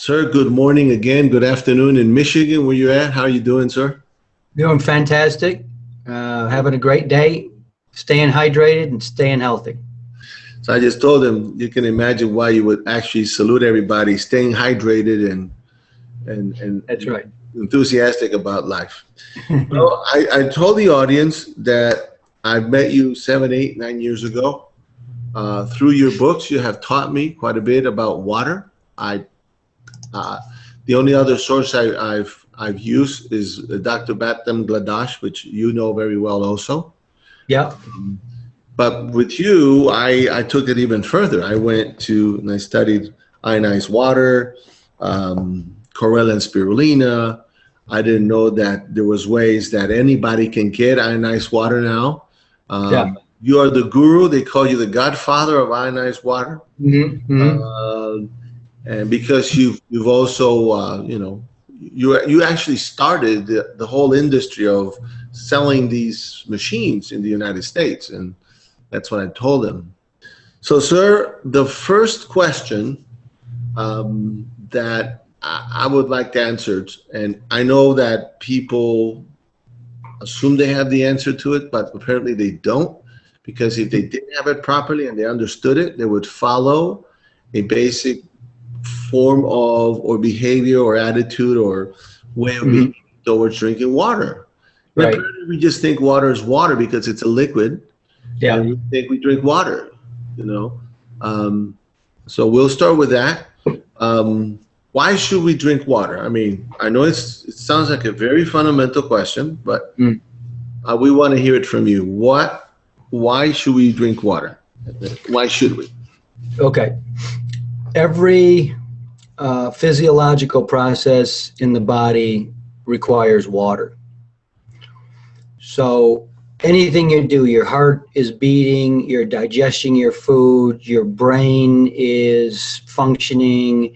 Sir, good morning again. Good afternoon in Michigan, where you're at. How are you doing, sir? Doing fantastic. Having a great day. Staying hydrated and staying healthy. So I just told him you can imagine why you would actually salute everybody, staying hydrated That's and right. enthusiastic about life. Well, I told the audience that I met you 7, 8, 9 years ago. Through your books, you have taught me quite a bit about water. Uh, the only other source I've used is Dr. Batam Gladash, which you know very well also. Yep. But with you, I took it even further. I went to and I studied ionized water, chlorella and spirulina. I didn't know that there was ways that anybody can get ionized water now. Yeah. You are the guru. They call you the godfather of ionized water. Mm-hmm. Uh, and because you've also you actually started the whole industry of selling these machines in the United States, and that's what I told him. So, sir, the first question that I would like to answer, and I know that people assume they have the answer to it, but apparently they don't, because if they didn't have it properly and they understood it, they would follow a basic form of or behavior or attitude or way of being towards drinking water. And Right. apparently we just think water is water because it's a liquid, Yeah. and we think we drink water, you know. So we'll start with that. Why should we drink water? I mean, I know it sounds like a very fundamental question, but we want to hear it from you. Why should we drink water? Why should we? Okay. Every physiological process in the body requires water. So anything you do, your heart is beating, you're digesting your food, your brain is functioning,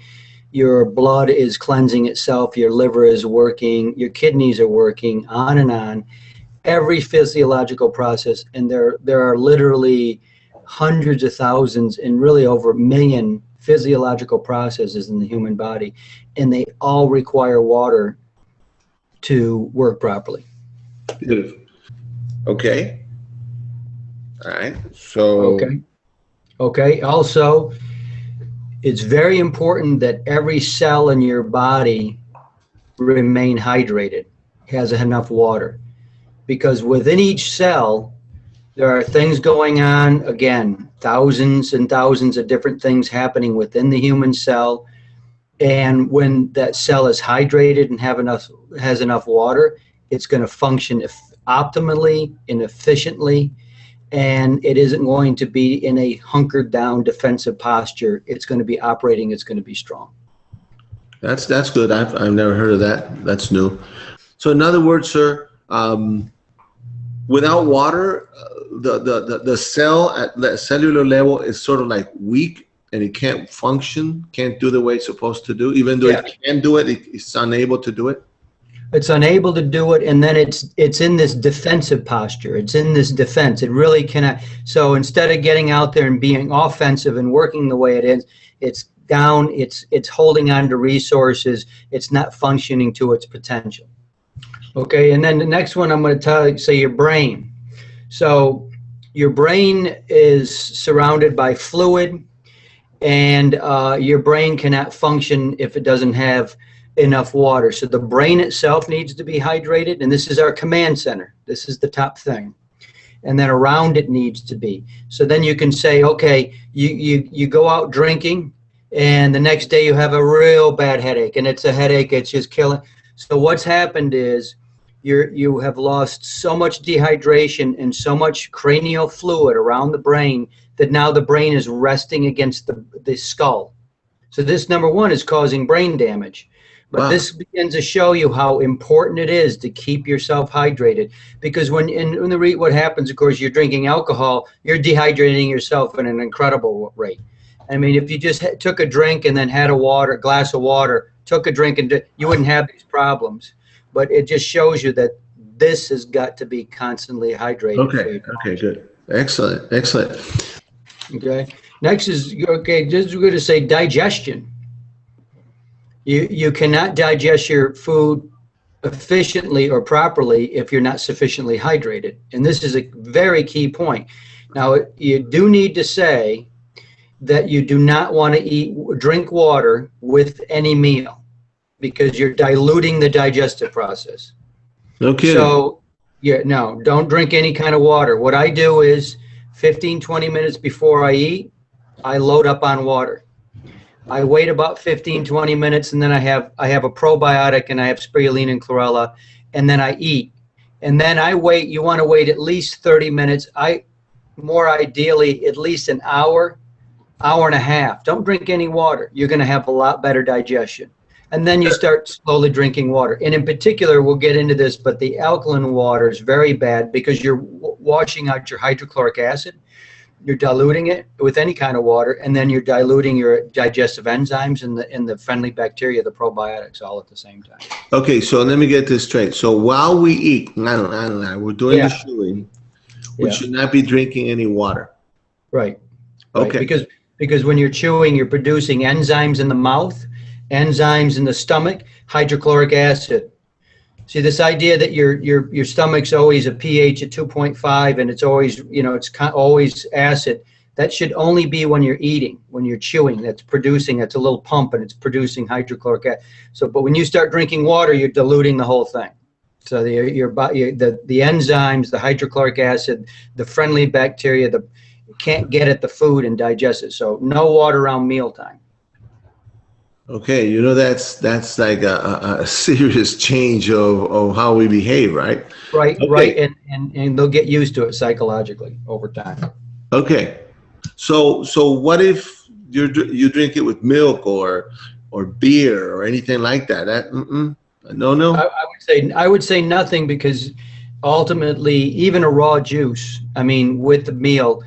your blood is cleansing itself, your liver is working, your kidneys are working, on and on. Every physiological process, and there are literally hundreds of thousands and really over a million physiological processes in the human body, and they all require water to work properly. Beautiful. Okay. All right. So. Okay. Also, it's very important that every cell in your body remain hydrated, has enough water, because within each cell, there are things going on, again, thousands and thousands of different things happening within the human cell. And when that cell is hydrated and has enough water, it's going to function optimally and efficiently, and it isn't going to be in a hunkered down defensive posture. It's going to be operating, it's going to be strong. That's good. I've never heard of that. That's new. So in other words, sir, without water, the cell at the cellular level is sort of like weak, and it can't function, can't do the way it's supposed to do. Even though it can do it, it's unable to do it. It's unable to do it, and then it's in this defensive posture. It's in this defense. It really cannot. So instead of getting out there and being offensive and working the way it is, it's down. It's holding on to resources. It's not functioning to its potential. Okay, and then the next one I'm going to say your brain. So your brain is surrounded by fluid, and your brain cannot function if it doesn't have enough water. So the brain itself needs to be hydrated, and this is our command center. This is the top thing. And then around it needs to be. So then you can say, okay, you go out drinking, and the next day you have a real bad headache, and it's a headache, it's just killing. So what's happened is you have lost so much dehydration and so much cranial fluid around the brain that now the brain is resting against the skull. So this, number one, is causing brain damage. But this begins to show you how important it is to keep yourself hydrated, because what happens, of course, you're drinking alcohol, you're dehydrating yourself at an incredible rate. I mean, if you just took a drink and then had a glass of water, took a drink, and you wouldn't have these problems. But it just shows you that this has got to be constantly hydrated. Okay, good. Excellent. Okay. Next is, just we're going to say digestion. You cannot digest your food efficiently or properly if you're not sufficiently hydrated. And this is a very key point. Now, you do need to say that you do not want to drink water with any meal because you're diluting the digestive process. No kidding. So, yeah, no, don't drink any kind of water. What I do is 15, 20 minutes before I eat, I load up on water. I wait about 15, 20 minutes, and then I have a probiotic, and I have spirulina and chlorella, and then I eat. And then I wait. You want to wait at least 30 minutes. More ideally, at least an hour, hour and a half. Don't drink any water. You're going to have a lot better digestion. And then you start slowly drinking water. And in particular, we'll get into this, but the alkaline water is very bad because you're washing out your hydrochloric acid. You're diluting it with any kind of water, and then you're diluting your digestive enzymes and the friendly bacteria, the probiotics, all at the same time. Okay, so let me get this straight. So while we eat, we're doing the chewing, we should not be drinking any water. Right. Okay. Because when you're chewing, you're producing enzymes in the mouth, enzymes in the stomach, hydrochloric acid. See, this idea that your stomach's always a pH at 2.5 and it's always, it's always acid, that should only be when you're eating, when you're chewing. That's a little pump and it's producing hydrochloric acid. So, but when you start drinking water, you're diluting the whole thing. So the enzymes, the hydrochloric acid, the friendly bacteria, can't get at the food and digest it. So no water around mealtime. Okay, that's like a serious change of how we behave, right? Right, okay. Right, and they'll get used to it psychologically over time. Okay, so what if you drink it with milk or beer or anything like that? No. I would say nothing because ultimately, even a raw juice, I mean, with the meal,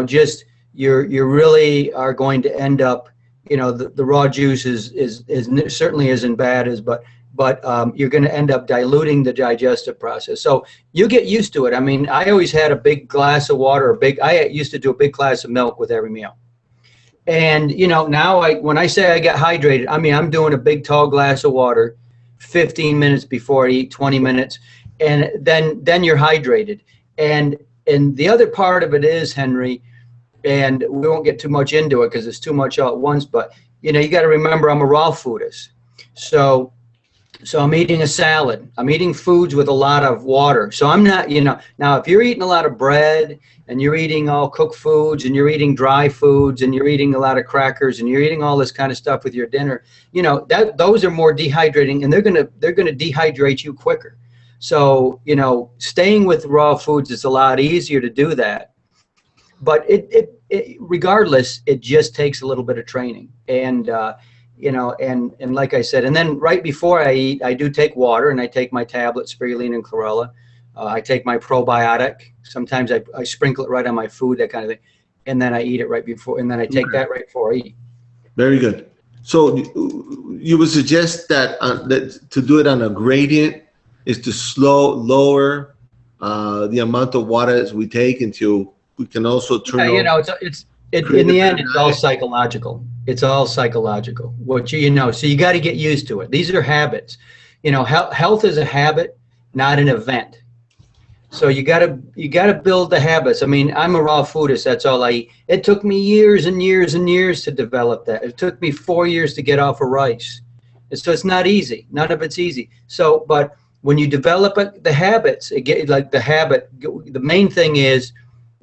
just you really are going to end up. The raw juice is certainly isn't bad but you're going to end up diluting the digestive process. So you get used to it. I mean, I always had a big glass of water, I used to do a big glass of milk with every meal. And, now when I say I get hydrated, I mean, I'm doing a big tall glass of water 15 minutes before I eat, 20 minutes, and then you're hydrated. And the other part of it is, Henry, and we won't get too much into it because it's too much all at once, but you got to remember I'm a raw foodist. So I'm eating a salad. I'm eating foods with a lot of water. So I'm not, now if you're eating a lot of bread and you're eating all cooked foods and you're eating dry foods and you're eating a lot of crackers and you're eating all this kind of stuff with your dinner, those are more dehydrating and they're going to dehydrate you quicker. So, staying with raw foods is a lot easier to do that. But regardless, it just takes a little bit of training. And, and like I said, and then right before I eat, I do take water and I take my tablet, spirulina and chlorella. I take my probiotic. Sometimes I sprinkle it right on my food, that kind of thing. And then I eat it right before, and then I take that right before I eat. Very good. So you would suggest that, that to do it on a gradient is to lower the amount of water as we take until we can also turn on. It's in the end, it's all psychological. It's all psychological. So you got to get used to it. These are habits. Health is a habit, not an event. So you got to build the habits. I mean, I'm a raw foodist. That's all I eat. It took me years and years and years to develop that. It took me 4 years to get off of rice. So it's not easy. None of it's easy. So, but when you develop the habits, the main thing is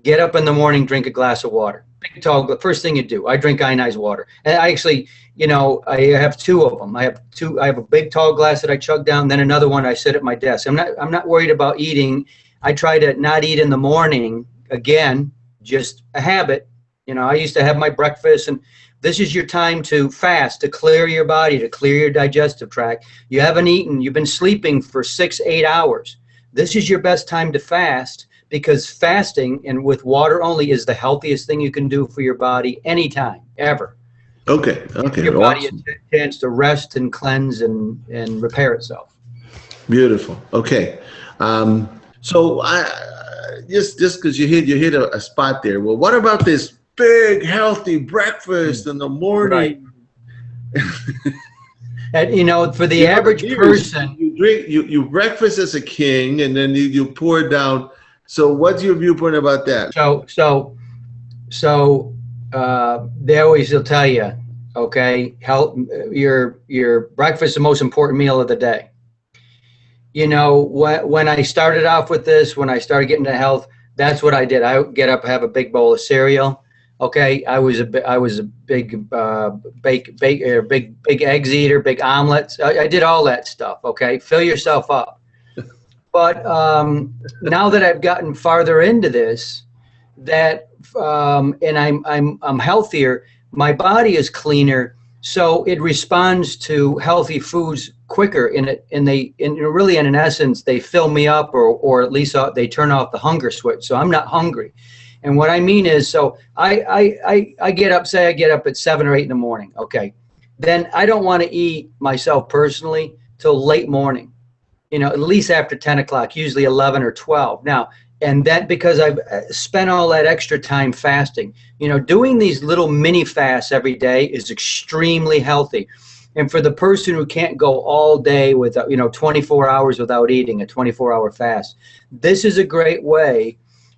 get up in the morning, drink a glass of water. The first thing you do, I drink ionized water. And I actually, I have two of them. I have a big tall glass that I chug down, then another one I sit at my desk. I'm not worried about eating. I try to not eat in the morning. Again, just a habit. I used to have my breakfast, and this is your time to fast, to clear your body, to clear your digestive tract. You haven't eaten, you've been sleeping for 6-8 hours. This is your best time to fast, because fasting and with water only is the healthiest thing you can do for your body anytime, ever. Okay. Give your body a chance to rest and cleanse and repair itself. Beautiful. Okay. So I just because you hit a spot there. Well, what about this big healthy breakfast in the morning? Right. And, for the You know, the average beers, person, you drink, you breakfast as a king, and then you pour it down. So what's your viewpoint about that? so they always will tell you, okay, health, your breakfast is the most important meal of the day. When I started off with this, when I started getting to health, that's what I did. I would get up, have a big bowl of cereal. Okay, I was a big big eggs eater, big omelets. I did all that stuff. Okay, fill yourself up. But now that I've gotten farther into this, and I'm healthier, my body is cleaner, so it responds to healthy foods quicker. Really, in essence, they fill me up, or at least they turn off the hunger switch, so I'm not hungry. And what I mean is, so I get up, say I get up at 7 or 8 in the morning. Okay, then I don't want to eat myself personally till late morning. At least after 10 o'clock, usually 11 or 12. Now, and that because I've spent all that extra time fasting. Doing these little mini fasts every day is extremely healthy. And for the person who can't go all day without, 24 hours without eating, a 24-hour fast, this is a great way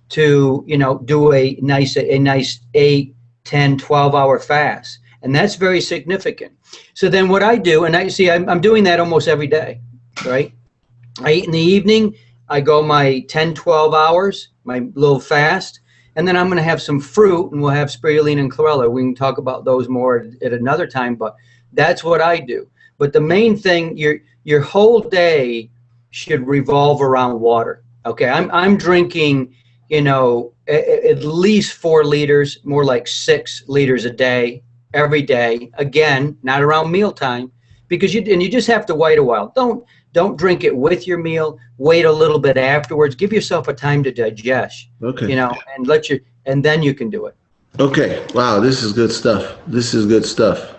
to, do a nice 8, 10, 12-hour fast. And that's very significant. So then what I do, and I'm doing that almost every day, right? I eat in the evening. I go my 10, 12 hours, my little fast, and then I'm going to have some fruit, and we'll have spirulina and chlorella. We can talk about those more at another time, but that's what I do. But the main thing, your whole day should revolve around water. Okay, I'm drinking, at least 4 liters, more like 6 liters a day, every day. Again, not around mealtime, because you just have to wait a while. Don't drink it with your meal. Wait a little bit afterwards. Give yourself a time to digest. Okay. And then you can do it. Okay. Wow, this is good stuff. This is good stuff.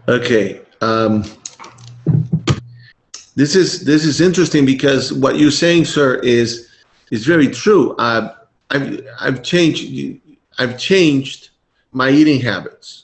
Okay. This is interesting because what you're saying, sir, is very true. I've changed my eating habits.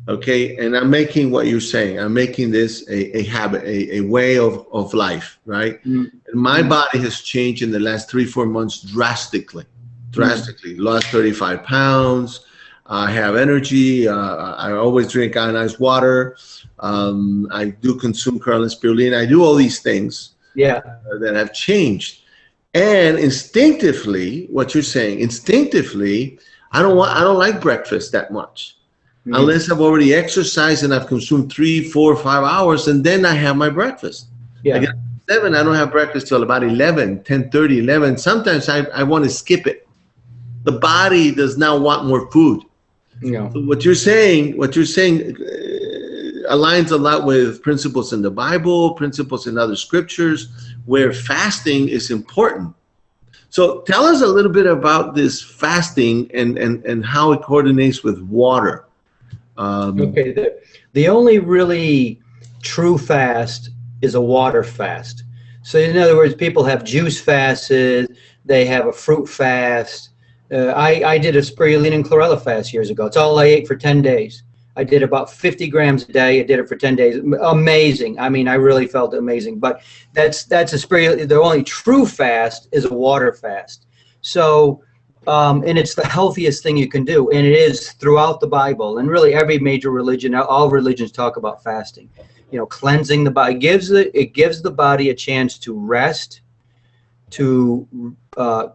Okay, and I'm making what you're saying. I'm making this a habit, a way of life, right? Mm-hmm. And my body has changed in the last 3-4 months drastically. Lost 35 pounds. I have energy. I always drink ionized water. I do consume kernel spirulina. I do all these things. Yeah. That have changed. And instinctively, what you're saying, I don't like breakfast that much. Mm-hmm. Unless I've already exercised and I've consumed 3, 4, 5 hours, and then I have my breakfast. Yeah. I get 7, I don't have breakfast till about 11, 10:30, 11. Sometimes I want to skip it. The body does not want more food. Yeah. So what you're saying aligns a lot with principles in the Bible, principles in other scriptures, where fasting is important. So tell us a little bit about this fasting and how it coordinates with water. Okay, the only really true fast is a water fast. So in other words, people have juice fasts, they have a fruit fast. I did a spirulina and chlorella fast years ago. It's all I ate for 10 days. I did about 50 grams a day. I did it for 10 days. Amazing. I mean, I really felt amazing. But that's a spirulina. The only true fast is a water fast. So and it's the healthiest thing you can do, and it is throughout the Bible, and really every major religion, all religions talk about fasting. Cleansing the body it gives the body a chance to rest, to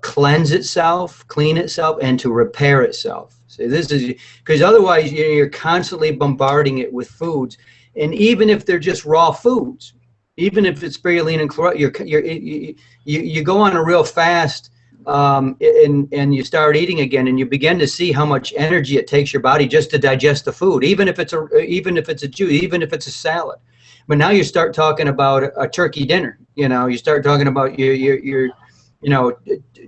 cleanse itself, clean itself, and to repair itself. So this is because otherwise you're constantly bombarding it with foods, and even if they're just raw foods, even if it's spirulina and chlorella, you go on a real fast. And you start eating again, and you begin to see how much energy it takes your body just to digest the food, even if it's a juice, even if it's a salad. But now you start talking about a turkey dinner. You start talking about your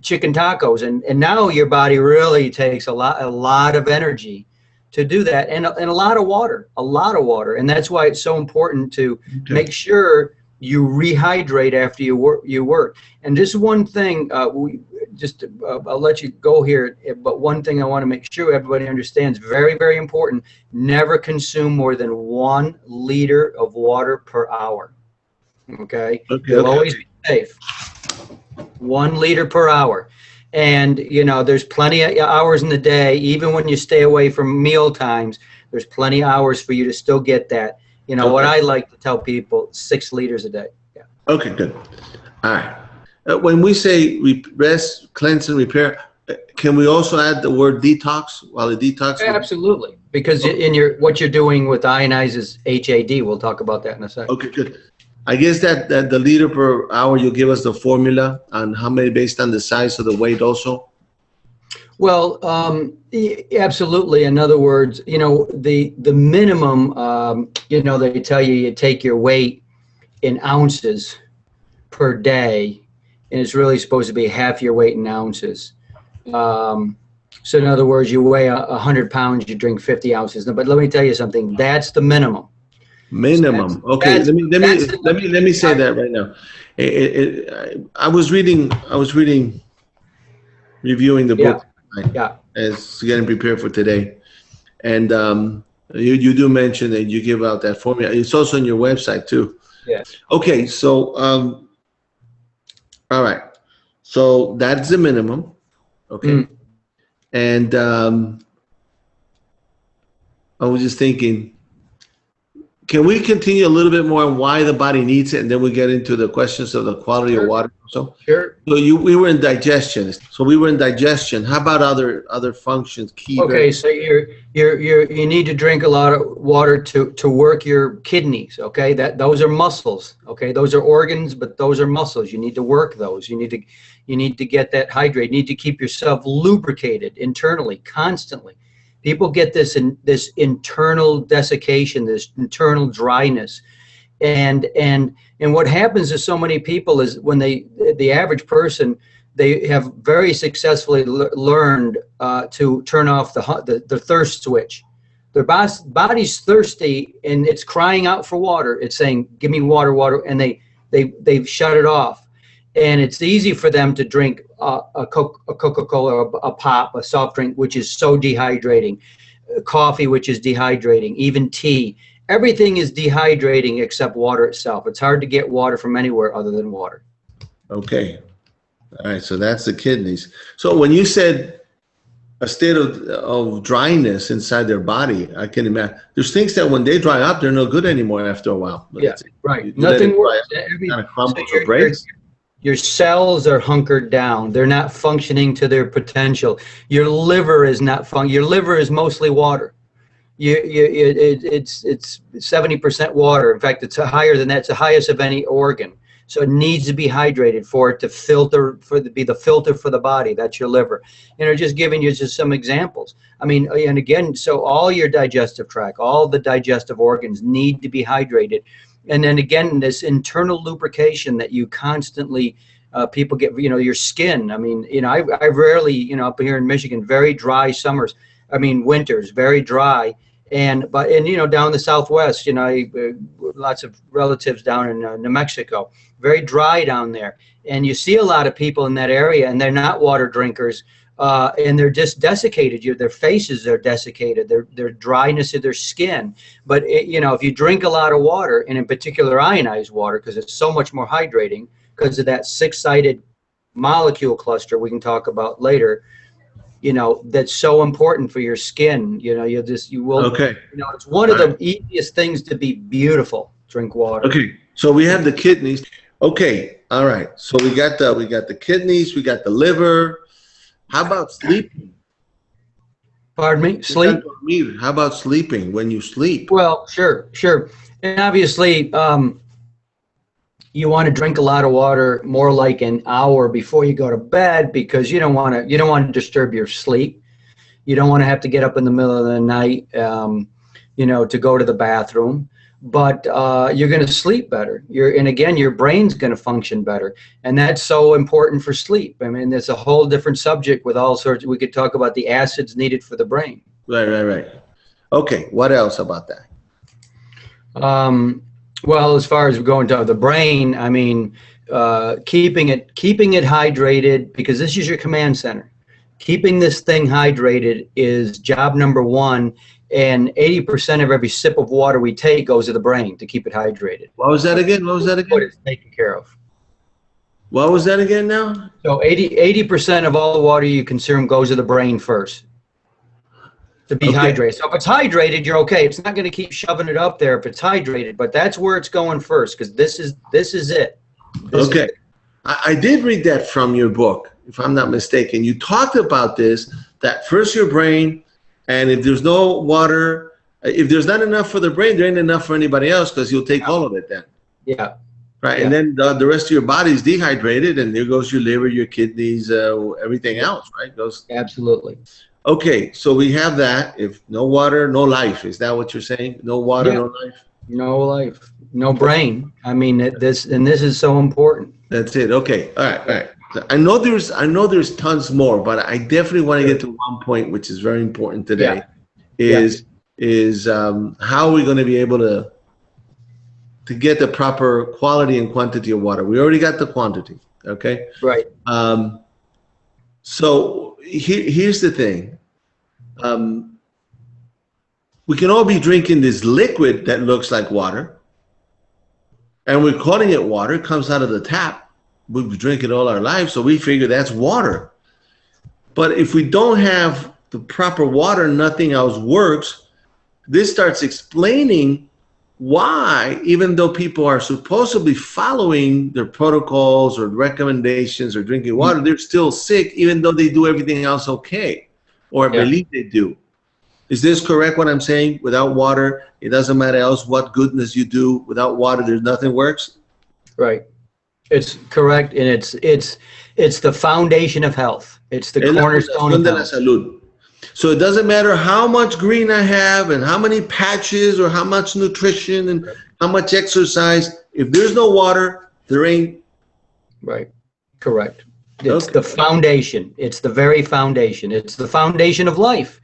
chicken tacos, and now your body really takes a lot of energy to do that, and a lot of water, and that's why it's so important to make sure you rehydrate after you work. And just one thing, I'll let you go here, but one thing I want to make sure everybody understands, very, very important, never consume more than 1 liter of water per hour. Okay? Okay, You'll okay. always be safe. 1 liter per hour. And, you know, there's plenty of hours in the day, even when you stay away from meal times, there's plenty of hours for you to still get that. You know, what I like to tell people, 6 liters a day. Yeah. Okay, good. All right. When we say rest, cleanse, and repair, can we also add the word detox while the detox? Absolutely, because in what you're doing with ionizes HAD, we'll talk about that in a second. Okay, good. I guess that the liter per hour, you'll give us the formula on how many based on the size of the weight also? Well, absolutely. In other words, you know, the minimum, you know, they tell you take your weight in ounces per day, and it's really supposed to be half your weight in ounces. So in other words, you weigh 100 pounds, you drink 50 ounces. But let me tell you something, that's the minimum. Minimum. Okay, let me say that right now. I was reading, reviewing the book. Yeah. As getting prepared for today, and you do mention that you give out that formula. It's also on your website too. Yes. Okay, so all right, so that's the minimum. Okay, and I was just thinking, can we continue a little bit more on why the body needs it, and then we get into the questions of the quality of water? So we were in digestion. So we were in digestion. How about other functions? Key. Okay, so you need to drink a lot of water to work your kidneys. Okay, those are muscles. Okay, those are organs, but those are muscles. You need to work those. You need to get that hydrated. You need to keep yourself lubricated internally, constantly. People get this internal desiccation, this internal dryness, and what happens to so many people is when the average person, they have very successfully learned to turn off the thirst switch. Their body's thirsty and it's crying out for water. It's saying, "Give me water, water," and they've shut it off. And it's easy for them to drink a Coca-Cola, a pop, a soft drink, which is so dehydrating, coffee, which is dehydrating, even tea. Everything is dehydrating except water itself. It's hard to get water from anywhere other than water. Okay. All right, so that's the kidneys. So when you said a state of dryness inside their body, I can imagine. There's things that when they dry up, they're no good anymore after a while. Yeah, right. Nothing works. Kind of crumbles or breaks. Your cells are hunkered down. They're not functioning to their potential. Your liver is not your liver is mostly water. It's 70% water. In fact, it's higher than that. It's the highest of any organ. So it needs to be hydrated for it to filter, be the filter for the body. That's your liver. You know, just giving you just some examples. I mean, and again, so all your digestive tract, all the digestive organs need to be hydrated. And then again, this internal lubrication that you constantly, people get, you know, your skin. I mean, you know, I rarely, you know, up here in Michigan, very dry summers. I mean, winters, very dry. And you know, down the Southwest, you know, lots of relatives down in New Mexico, very dry down there. And you see a lot of people in that area, and they're not water drinkers, and they're just desiccated. Their faces are desiccated. Their dryness of their skin. But you know, if you drink a lot of water, and in particular ionized water, because it's so much more hydrating, because of that 6-sided molecule cluster we can talk about later. You know, that's so important for your skin. You know, you will. Okay. You know, it's one of the easiest things to be beautiful. Drink water. Okay. So we have the kidneys. Okay. All right. So we got the kidneys. We got the liver. How about sleeping? Pardon me? Sleep? How about sleeping when you sleep? Well, sure. And obviously, you want to drink a lot of water, more like an hour before you go to bed, because you don't want to disturb your sleep. You don't want to have to get up in the middle of the night, you know, to go to the bathroom. But you're going to sleep better. And again, your brain's going to function better, and that's so important for sleep. I mean, it's a whole different subject with all sorts. We could talk about the acids needed for the brain. Right. Okay. What else about that? Well, as far as going to the brain, I mean, keeping it hydrated, because this is your command center. Keeping this thing hydrated is job number one, and 80% of every sip of water we take goes to the brain to keep it hydrated. What was that again? What was that again? It's taken care of. What was that again now? So 80% of all the water you consume goes to the brain first to be hydrated. So if it's hydrated, you're okay. It's not going to keep shoving it up there if it's hydrated, but that's where it's going first, because this is it. Okay. I did read that from your book, if I'm not mistaken. You talked about this, that first your brain, and if there's no water, if there's not enough for the brain, there ain't enough for anybody else, because you'll take all of it then. Yeah. Right. Yeah. And then the rest of your body is dehydrated, and there goes your liver, your kidneys, everything else, right? Goes. Absolutely. Okay. So we have that. If no water, no life. Is that what you're saying? No water, no life? No life, no brain. I mean, this is so important. That's it. Okay. All right. All right. I know there's tons more, but I definitely want to get to one point which is very important today. Is how are we going to be able to get the proper quality and quantity of water? We already got the quantity. Okay. Right. So here's the thing. We can all be drinking this liquid that looks like water, and we're calling it water. It comes out of the tap. We've drank it all our lives, so we figure that's water. But if we don't have the proper water, nothing else works. This starts explaining why, even though people are supposed to be following their protocols or recommendations or drinking water, they're still sick, even though they do everything else okay, or believe they do. Is this correct what I'm saying? Without water, it doesn't matter else what goodness you do. Without water, there's nothing works? Right. It's correct, and it's the foundation of health. It's the cornerstone of health. So it doesn't matter how much green I have and how many patches or how much nutrition and how much exercise. If there's no water, there ain't. Right. Correct. It's the foundation. It's the very foundation. It's the foundation of life.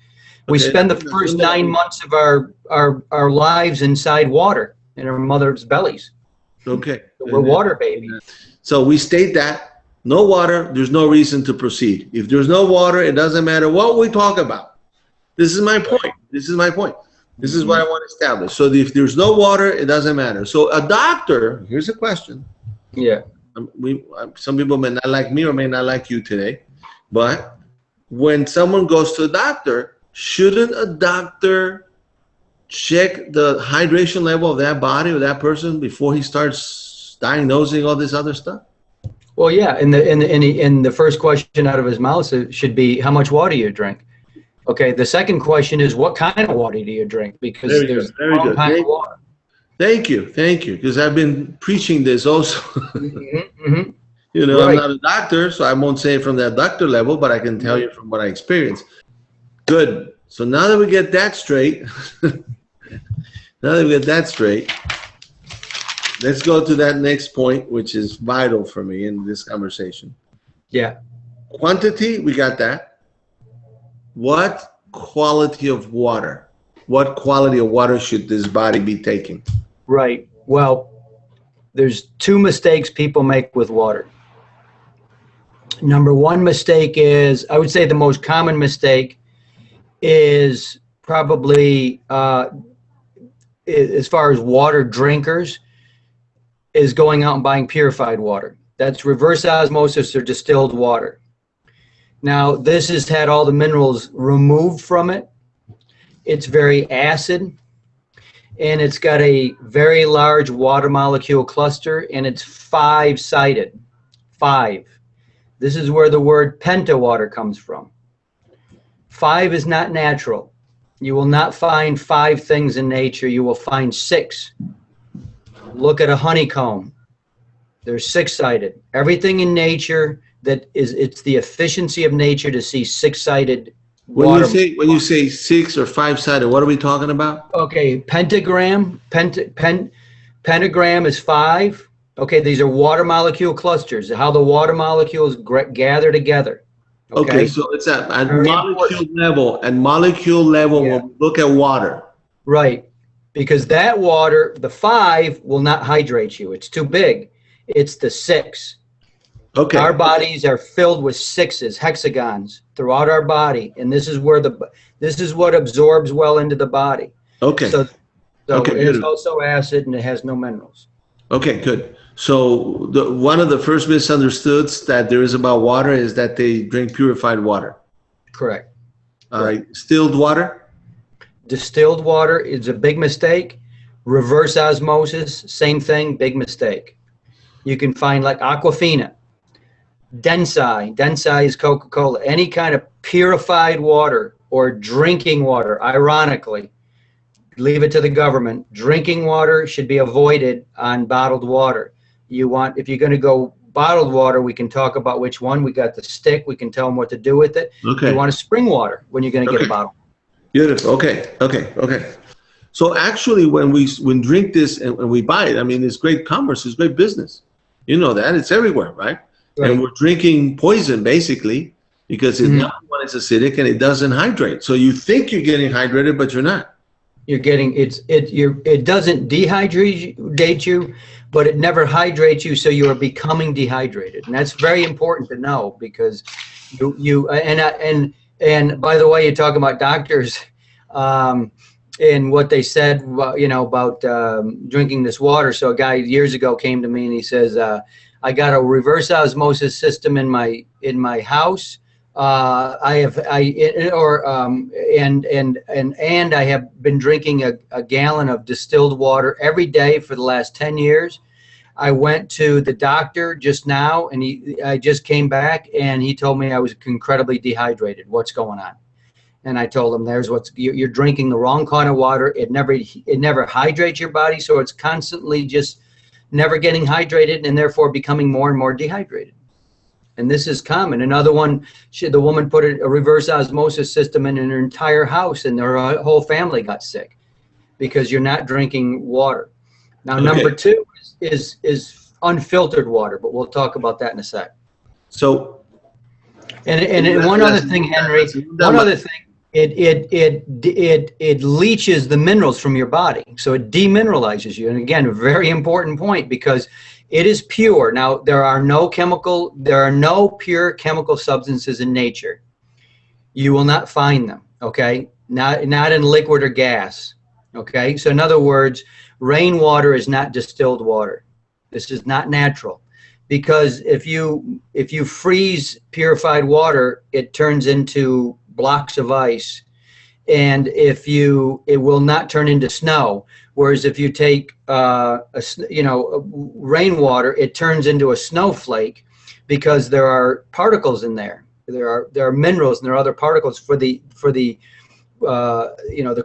We spend the first 9 months of our lives inside water in our mother's bellies. Okay. We're water babies. So we state that no water, there's no reason to proceed. If there's no water, it doesn't matter what we talk about. This is my point. This is my point. This is what I want to establish. So if there's no water, it doesn't matter. So a doctor, here's a question. Yeah. Some people may not like me or may not like you today, but when someone goes to a doctor, shouldn't a doctor check the hydration level of that body or that person before he starts diagnosing all this other stuff? Well, yeah. And the first question out of his mouth should be, how much water do you drink? Okay. The second question is, what kind of water do you drink? Because there's all kinds of water. Thank you, because I've been preaching this also. Mm-hmm. You know, right. I'm not a doctor, so I won't say it from that doctor level, but I can tell you from what I experienced. Good. So now that we get that straight, let's go to that next point, which is vital for me in this conversation. Yeah. Quantity, we got that. What quality of water? What quality of water should this body be taking? Right. Well, there's two mistakes people make with water. Number one mistake is, I would say the most common mistake is probably, as far as water drinkers, is going out and buying purified water. That's reverse osmosis or distilled water. Now, this has had all the minerals removed from it. It's very acid, and it's got a very large water molecule cluster, and it's five-sided. 5. This is where the word pentawater comes from. 5 is not natural. You will not find 5 things in nature. You will find 6. Look at a honeycomb. They're 6-sided. Everything in nature it's the efficiency of nature to see 6-sided water. When you say 6 or 5-sided, what are we talking about? Okay, pentagram is 5. Okay, these are water molecule clusters, how the water molecules gather together. Okay, so it's at molecule level. At molecule level, we'll look at water. Right, because that water, the 5, will not hydrate you. It's too big. It's the 6. Okay. Our bodies are filled with 6s, hexagons throughout our body, and this is what absorbs well into the body. Okay. So Okay, it's beautiful. also acid and it has no minerals. Okay, good. So one of the first misunderstoods that there is about water is that they drink purified water. Correct. Correct. Distilled water? Distilled water is a big mistake. Reverse osmosis, same thing, big mistake. You can find like Aquafina, Densai is Coca-Cola, any kind of purified water or drinking water, ironically, leave it to the government. Drinking water should be avoided on bottled water. If you're going to go bottled water, we can talk about which one. We got the stick. We can tell them what to do with it. Okay. You want a spring water when you're going to get a bottle. Beautiful. Okay. So actually, when we drink this and we buy it, I mean, it's great commerce, it's great business. You know that it's everywhere, right? Right. And we're drinking poison basically because it's not one, it's acidic and it doesn't hydrate. So you think you're getting hydrated, but you're not. You're getting it doesn't dehydrate you, but it never hydrates you, so you are becoming dehydrated, and that's very important to know because and by the way, you're talking about doctors and what they said, about drinking this water. So a guy years ago came to me and he says, I got a reverse osmosis system in my house. I have been drinking a gallon of distilled water every day for the last 10 years. I went to the doctor just now, and I just came back, and he told me I was incredibly dehydrated. What's going on? And I told him, you're drinking the wrong kind of water. It never hydrates your body, so it's constantly just never getting hydrated and therefore becoming more and more dehydrated. And this is common. Another one, the woman put a reverse osmosis system in her entire house, and her whole family got sick because you're not drinking water. Now, number 2 is unfiltered water, but we'll talk about that in a sec. So, and one other thing, Henry, it leaches the minerals from your body, so it demineralizes you. And again, a very important point because it is pure. Now, there are no pure chemical substances in nature. You will not find them, okay? Not in liquid or gas, okay? So in other words, rainwater is not distilled water. This is not natural because if you freeze purified water, it turns into blocks of ice, and it will not turn into snow. Whereas if you take rainwater, it turns into a snowflake because there are particles in there. There are minerals and there are other particles for the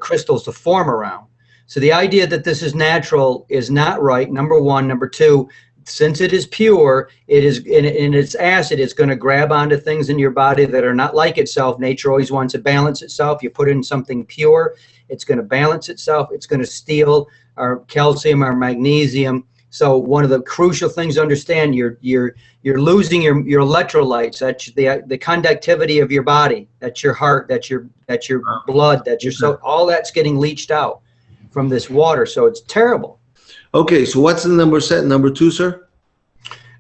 crystals to form around. So the idea that this is natural is not right. Number 1. Number 2, since it is pure, it is in its acid, it's going to grab onto things in your body that are not like itself. Nature always wants to balance itself. You put in something pure, it's going to balance itself. It's going to steal our calcium, our magnesium. So one of the crucial things to understand, you're losing your electrolytes. That's the conductivity of your body. That's your heart. That's your blood. That's your soul. All that's getting leached out from this water. So it's terrible. Okay, so what's the number 2, sir?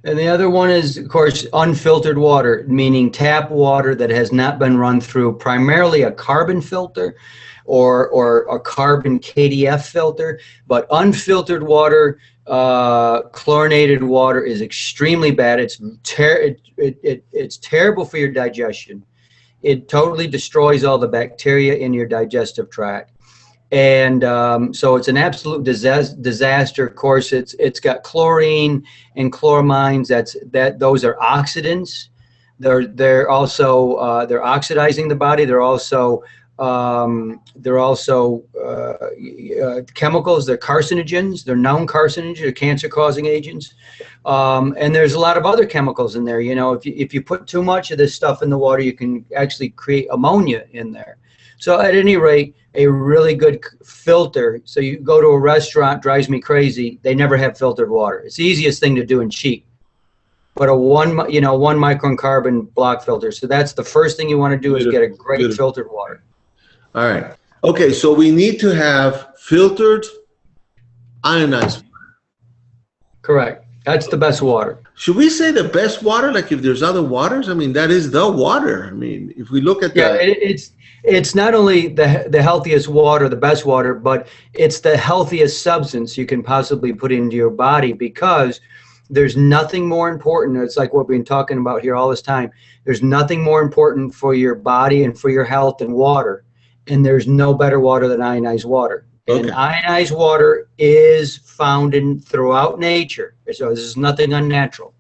And the other one is, of course, unfiltered water, meaning tap water that has not been run through primarily a carbon filter or a carbon KDF filter. But unfiltered water, chlorinated water is extremely bad. It's terrible for your digestion. It totally destroys all the bacteria in your digestive tract. And so it's an absolute disaster. Of course, it's got chlorine and chloramines. Those are oxidants. They're also they're oxidizing the body. They're also chemicals. They're carcinogens. They're known carcinogens. They're cancer-causing agents. And there's a lot of other chemicals in there. If you put too much of this stuff in the water, you can actually create ammonia in there. So at any rate, a really good filter. So you go to a restaurant, drives me crazy. They never have filtered water. It's the easiest thing to do and cheap. But a 1 micron carbon block filter. So that's the first thing you want to do is get a great filtered water. All right. Okay, so we need to have filtered ionized water. Correct. That's the best water. Should we say the best water? Like if there's other waters? I mean, that is the water. I mean, if we look at Yeah, the, it's not only the healthiest water, the best water, but it's the healthiest substance you can possibly put into your body, because there's nothing more important. It's like what we've been talking about here all this time. There's nothing more important for your body and for your health than water. And there's no better water than ionized water. And okay. ionized water is found throughout nature. So this is nothing unnatural.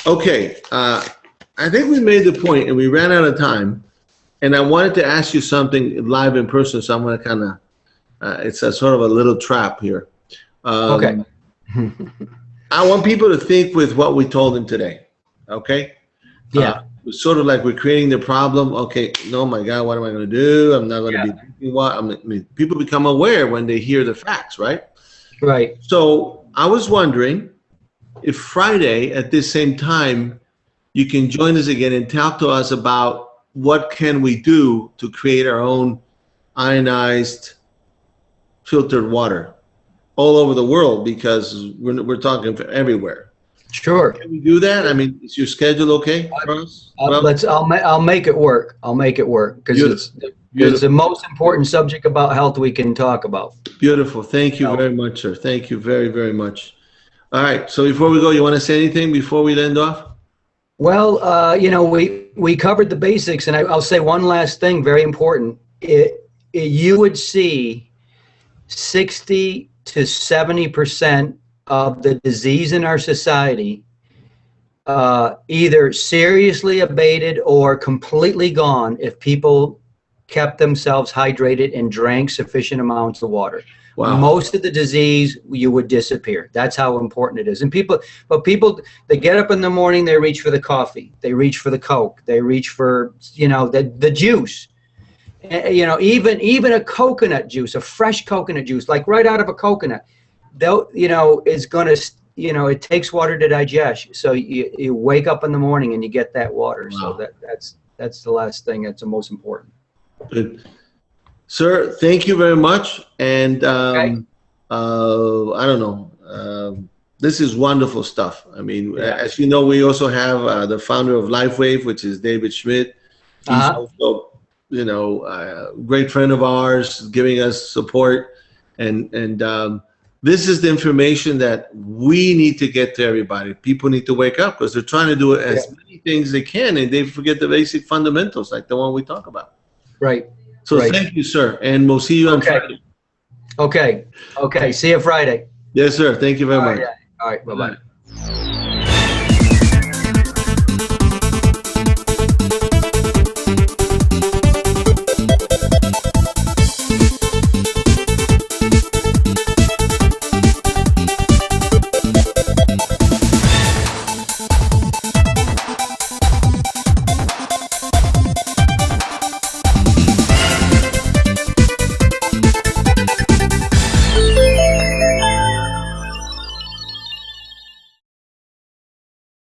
Okay. I think we made the point and we ran out of time. And I wanted to ask you something live in person. So I'm going to kind of, it's a sort of a little trap here. Okay. I want people to think with what we told them today. Okay. Yeah. It's sort of like we're creating the problem. Okay, no, my God, what am I going to do? I'm not going to be drinking water. I mean, people become aware when they hear the facts, right? Right. So I was wondering if Friday at this same time, you can join us again and talk to us about what can we do to create our own ionized filtered water all over the world, because we're talking for everywhere. Sure. Can we do that? I mean, is your schedule okay for us? I'll make it work. I'll make it work, because it's the most important subject about health we can talk about. Beautiful. Thank you very much, sir. Thank you very, very much. All right. So before we go, you want to say anything before we end off? Well, we covered the basics, and I'll say one last thing, very important. You would see 60 to 70% of the disease in our society either seriously abated or completely gone if people kept themselves hydrated and drank sufficient amounts of water. Wow. Most of the disease, you would disappear. That's how important it is. And people, they get up in the morning, they reach for the coffee, they reach for the Coke, they reach for, the juice. Even a coconut juice, a fresh coconut juice, like right out of a coconut, is going to, it takes water to digest. So you wake up in the morning and you get that water. Wow. So that's the last thing. That's the most important. Good. Sir, thank you very much. And okay. I don't know. This is wonderful stuff. I mean, as you know, we also have the founder of LifeWave, which is David Schmidt. He's also, a great friend of ours, giving us support. And this is the information that we need to get to everybody. People need to wake up, because they're trying to do as many things as they can, and they forget the basic fundamentals, like the one we talk about. Right. So thank you, sir, and we'll see you on Friday. Okay. See you Friday. Yes, sir. Thank you very much. All right. Bye-bye.